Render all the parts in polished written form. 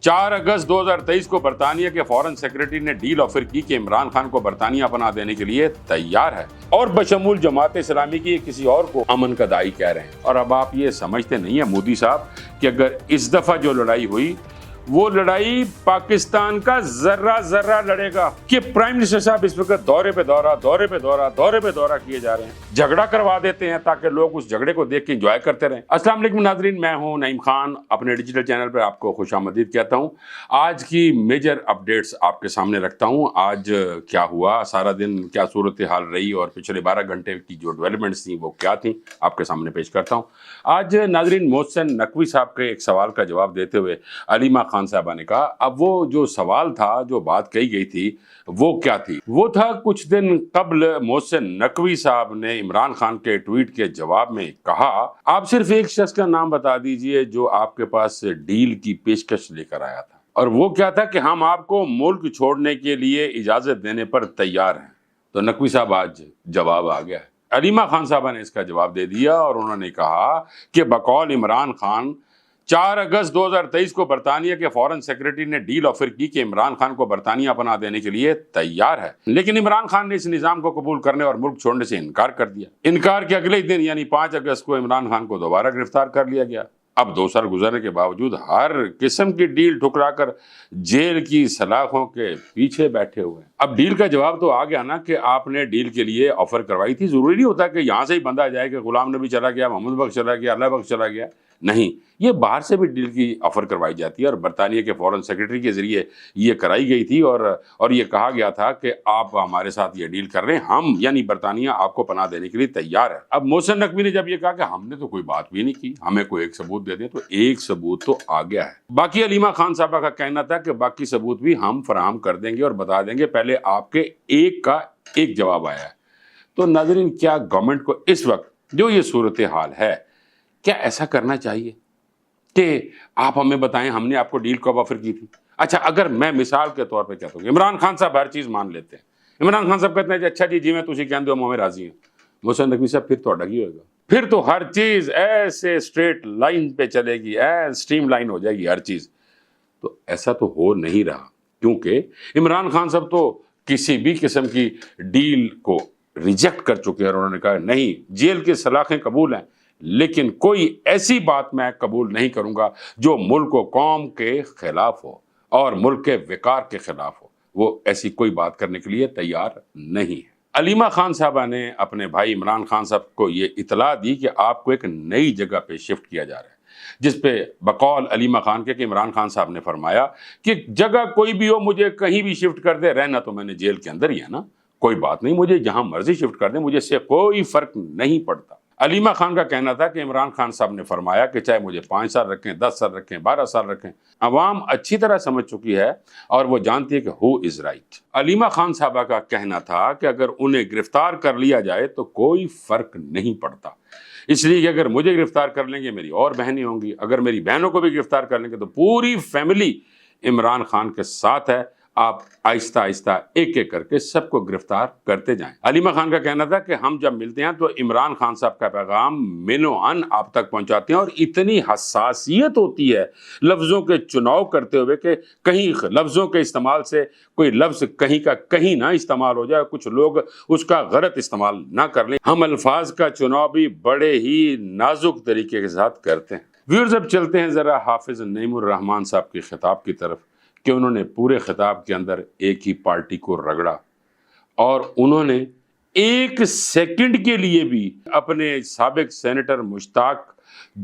4 اگست 2023 کو برطانیہ کے فارن سیکرٹری نے ڈیل آفر کی کہ عمران خان کو برطانیہ پناہ دینے کے لیے تیار ہے اور بشمول جماعت اسلامی کی کسی اور کو امن کا داعی کہہ رہے ہیں۔ اور اب آپ یہ سمجھتے نہیں ہیں مودی صاحب کہ اگر اس دفعہ جو لڑائی ہوئی وہ لڑائی پاکستان کا ذرہ ذرہ لڑے گا کہ پرائم منسٹر صاحب اس وقت دورے پہ دورہ کیے جا رہے ہیں، جھگڑا کروا دیتے ہیں تاکہ لوگ اس جھگڑے کو دیکھ کے انجوائے کرتے رہیں۔ السلام علیکم ناظرین، میں ہوں نعیم خان، اپنے ڈیجیٹل چینل پر آپ کو خوش آمدید کہتا ہوں۔ آج کی میجر اپڈیٹس آپ کے سامنے رکھتا ہوں۔ آج کیا ہوا، سارا دن کیا صورتحال رہی اور پچھلے 12 گھنٹے کی جو ڈیولپمنٹس تھیں وہ کیا تھیں، آپ کے سامنے پیش کرتا ہوں۔ آج ناظرین محسن نقوی صاحب کے ایک سوال کا جواب دیتے ہوئے علیمہ خان صاحبہ نے کہا، اب وہ جو سوال تھا، جو بات کہی گئی تھی وہ کیا تھی؟ وہ تھا کچھ دن قبل محسن نقوی صاحب نے عمران خان کے ٹویٹ کے جواب میں کہا، آپ صرف ایک شخص کا نام بتا دیجئے جو آپ کے پاس ڈیل کی پیشکش لے کر آیا تھا، اور وہ کیا تھا کہ ہم آپ کو ملک چھوڑنے کے لیے اجازت دینے پر تیار ہیں۔ تو نقوی صاحب آج جواب آ گیا ہے۔ علیمہ خان صاحبہ نے اس کا جواب دے دیا اور انہوں نے کہا کہ بقول عمران خان 4 اگست 2023 کو برطانیہ کے فارن سیکرٹری نے ڈیل آفر کی کہ عمران خان کو برطانیہ پناہ دینے کے لیے تیار ہے، لیکن عمران خان نے اس نظام کو قبول کرنے اور ملک چھوڑنے سے انکار کر دیا۔ انکار کے اگلے دن یعنی 5 اگست کو عمران خان کو دوبارہ گرفتار کر لیا گیا۔ اب 2 سال گزرنے کے باوجود ہر قسم کی ڈیل ٹھکرا کر جیل کی سلاخوں کے پیچھے بیٹھے ہوئے ہیں۔ اب ڈیل کا جواب تو آ گیا نا کہ آپ نے ڈیل کے لیے آفر کروائی تھی۔ ضروری نہیں ہوتا کہ یہاں سے ہی بندہ جائے کہ غلام نبی چلا گیا، محمد بخش چلا گیا، اللہ بخش چلا گیا، نہیں، یہ باہر سے بھی ڈیل کی آفر کروائی جاتی ہے اور برطانیہ کے فارن سیکرٹری کے ذریعے یہ کرائی گئی تھی اور یہ کہا گیا تھا کہ آپ ہمارے ساتھ یہ ڈیل کر رہے ہیں، ہم یعنی برطانیہ آپ کو پناہ دینے کے لیے تیار ہے۔ اب محسن نقوی نے جب یہ کہا کہ ہم نے تو کوئی بات بھی نہیں کی، ہمیں کوئی ایک ثبوت دے دیں، تو ایک ثبوت تو آ گیا ہے۔ باقی علیمہ خان صاحبہ کا کہنا تھا کہ باقی ثبوت بھی ہم فراہم کر دیں گے اور بتا دیں گے، پہلے آپ کے ایک کا ایک جواب آیا ہے۔ تو ناظرین، کیا گورنمنٹ کو اس وقت جو یہ صورتحال ہے، کیا ایسا کرنا چاہیے کہ آپ ہمیں بتائیں ہم نے آپ کو ڈیل کب آفر کی تھی؟ اچھا، اگر میں مثال کے طور پہ کہتا ہوں کہ عمران خان صاحب ہر چیز مان لیتے ہیں، عمران خان صاحب کہتے ہیں اچھا جی میں تسی کہندے ہو ہمیں راضی ہیں، محسن نقوی صاحب پھر تو گی ہوئے گا، پھر تو ہر چیز ایسے اسٹریٹ لائن پہ چلے گی، اسٹریم لائن ہو جائے گی ہر چیز۔ تو ایسا تو ہو نہیں رہا، کیونکہ عمران خان صاحب تو کسی بھی قسم کی ڈیل کو ریجیکٹ کر چکے ہیں اور انہوں نے کہا نہیں، جیل کے سلاخیں قبول ہیں لیکن کوئی ایسی بات میں قبول نہیں کروں گا جو ملک و قوم کے خلاف ہو اور ملک کے وقار کے خلاف ہو، وہ ایسی کوئی بات کرنے کے لیے تیار نہیں ہے۔ علیمہ خان صاحبہ نے اپنے بھائی عمران خان صاحب کو یہ اطلاع دی کہ آپ کو ایک نئی جگہ پہ شفٹ کیا جا رہا ہے، جس پہ بقول علیمہ خان کے کہ عمران خان صاحب نے فرمایا کہ جگہ کوئی بھی ہو، مجھے کہیں بھی شفٹ کر دے، رہنا تو میں نے جیل کے اندر ہی ہے نا، کوئی بات نہیں، مجھے جہاں مرضی شفٹ کر دیں، مجھے اس سے کوئی فرق نہیں پڑتا۔ علیمہ خان کا کہنا تھا کہ عمران خان صاحب نے فرمایا کہ چاہے مجھے 5 سال رکھیں، 10 سال رکھیں، 12 سال رکھیں، عوام اچھی طرح سمجھ چکی ہے اور وہ جانتی ہے کہ who is right۔ Alima Khan صاحبہ کا کہنا تھا کہ اگر انہیں گرفتار کر لیا جائے تو کوئی فرق نہیں پڑتا، اس لیے کہ اگر مجھے گرفتار کر لیں گے میری اور بہنیں ہوں گی، اگر میری بہنوں کو بھی گرفتار کر لیں گے تو پوری فیملی عمران خان کے ساتھ ہے، آپ آہستہ آہستہ ایک ایک کر کے سب کو گرفتار کرتے جائیں۔ علیمہ خان کا کہنا تھا کہ ہم جب ملتے ہیں تو عمران خان صاحب کا پیغام منو ان آپ تک پہنچاتے ہیں اور اتنی حساسیت ہوتی ہے لفظوں کے چناؤ کرتے ہوئے کہ کہیں لفظوں کے استعمال سے کوئی لفظ کہیں کا کہیں نہ استعمال ہو جائے، کچھ لوگ اس کا غلط استعمال نہ کر لیں۔ ہم الفاظ کا چناؤ بھی بڑے ہی نازک طریقے کے ساتھ کرتے ہیں۔ ویورز، اب چلتے ہیں ذرا حافظ نعیم الرحمن صاحب کے خطاب کی طرف کہ انہوں نے پورے خطاب کے اندر ایک ہی پارٹی کو رگڑا اور انہوں نے ایک سیکنڈ کے لیے بھی اپنے سابق سینیٹر مشتاق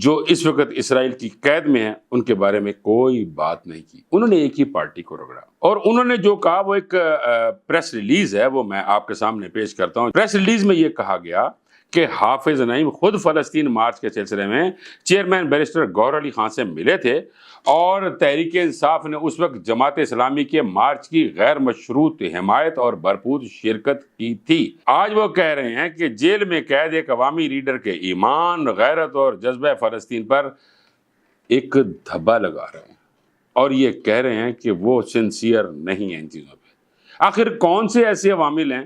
جو اس وقت اسرائیل کی قید میں ہیں ان کے بارے میں کوئی بات نہیں کی۔ انہوں نے ایک ہی پارٹی کو رگڑا اور انہوں نے جو کہا وہ ایک پریس ریلیز ہے، وہ میں آپ کے سامنے پیش کرتا ہوں۔ پریس ریلیز میں یہ کہا گیا کہ حافظ نعیم خود فلسطین مارچ کے سلسلے میں چیئرمین بیرسٹر گوہر علی خان سے ملے تھے اور تحریک انصاف نے اس وقت جماعت اسلامی کے مارچ کی غیر مشروط حمایت اور بھرپور شرکت کی تھی۔ آج وہ کہہ رہے ہیں کہ جیل میں قید ایک عوامی لیڈر کے ایمان، غیرت اور جذبہ فلسطین پر ایک دھبا لگا رہے ہیں اور یہ کہہ رہے ہیں کہ وہ سنسیئر نہیں ہیں ان چیزوں پہ۔ آخر کون سے ایسے عوامل ہیں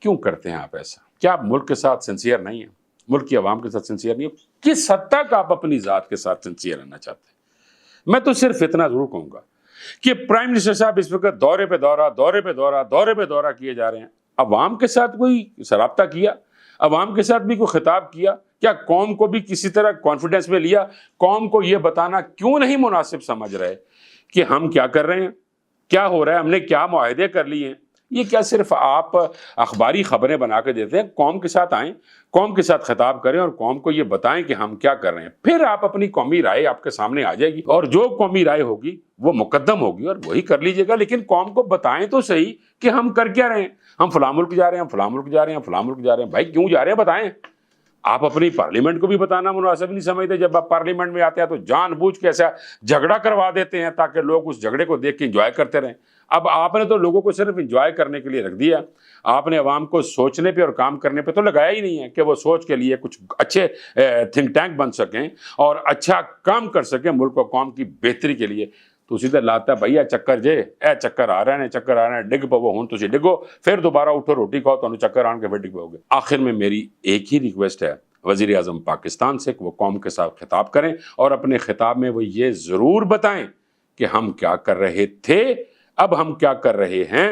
کیوں کرتے ہیں آپ ایسا؟ کیا آپ ملک کے ساتھ سنسیئر نہیں ہیں؟ ملک کی عوام کے ساتھ سنسیئر نہیں ہیں؟ کس حد تک آپ اپنی ذات کے ساتھ سنسیئر رہنا چاہتے ہیں؟ میں تو صرف اتنا ضرور کہوں گا کہ پرائم منسٹر صاحب اس وقت دورے پہ دورہ کیے جا رہے ہیں. عوام کے ساتھ کوئی رابطہ کیا؟ عوام کے ساتھ بھی کوئی خطاب کیا؟ کیا قوم کو بھی کسی طرح کانفیڈنس میں لیا؟ قوم کو یہ بتانا کیوں نہیں مناسب سمجھ رہے کہ ہم کیا کر رہے ہیں، کیا ہو رہا ہے، ہم نے کیا معاہدے کر لیے ہیں؟ یہ کیا صرف آپ اخباری خبریں بنا کے دیتے ہیں؟ قوم کے ساتھ آئیں، قوم کے ساتھ خطاب کریں اور قوم کو یہ بتائیں کہ ہم کیا کر رہے ہیں. پھر آپ اپنی قومی رائے آپ کے سامنے آ جائے گی، اور جو قومی رائے ہوگی وہ مقدم ہوگی اور وہی کر لیجئے گا. لیکن قوم کو بتائیں تو صحیح کہ ہم کر کیا رہے ہیں. ہم فلاں ملک جا رہے ہیں، ہم فلاں ملک جا رہے ہیں، فلاں ملک جا رہے ہیں. بھائی کیوں جا رہے ہیں بتائیں. آپ اپنی پارلیمنٹ کو بھی بتانا مناسب نہیں سمجھتے. جب آپ پارلیمنٹ میں آتے ہیں تو جان بوجھ کے ایسا جھگڑا کروا دیتے ہیں تاکہ لوگ اس جھگڑے کو دیکھ کے انجوائے کرتے رہیں. اب آپ نے تو لوگوں کو صرف انجوائے کرنے کے لیے رکھ دیا. آپ نے عوام کو سوچنے پہ اور کام کرنے پہ تو لگایا ہی نہیں ہے کہ وہ سوچ کے لیے کچھ اچھے تھنک ٹینک بن سکیں اور اچھا کام کر سکیں ملک و قوم کی بہتری کے لیے. تو سیدھا لاتا بھیا چکر جے اے چکر آ رہے ہیں، چکر آ رہے ہیں، ڈگ پو ہوں تسی ڈگو، پھر دوبارہ اٹھو روٹی کھاؤ تو چکر آن کے پھر ڈگ پو گے. آخر میں میری ایک ہی ریکویسٹ ہے وزیر اعظم پاکستان سے کہ وہ قوم کے ساتھ خطاب کریں اور اپنے خطاب میں وہ یہ ضرور بتائیں کہ ہم کیا کر رہے تھے، اب ہم کیا کر رہے ہیں،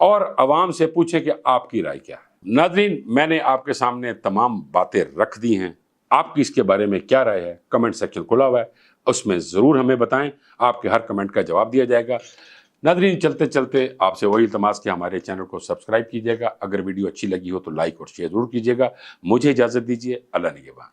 اور عوام سے پوچھیں کہ آپ کی رائے کیا ہے. ناظرین، میں نے آپ کے سامنے تمام باتیں رکھ دی ہیں. آپ کی اس کے بارے میں کیا رائے ہے؟ کمنٹ سیکشن کھلا ہوا ہے، اس میں ضرور ہمیں بتائیں. آپ کے ہر کمنٹ کا جواب دیا جائے گا. ناظرین، چلتے چلتے آپ سے وہی التماس کہ ہمارے چینل کو سبسکرائب کیجیے گا. اگر ویڈیو اچھی لگی ہو تو لائک اور شیئر ضرور کیجیے گا. مجھے اجازت دیجیے. اللہ نگہبان.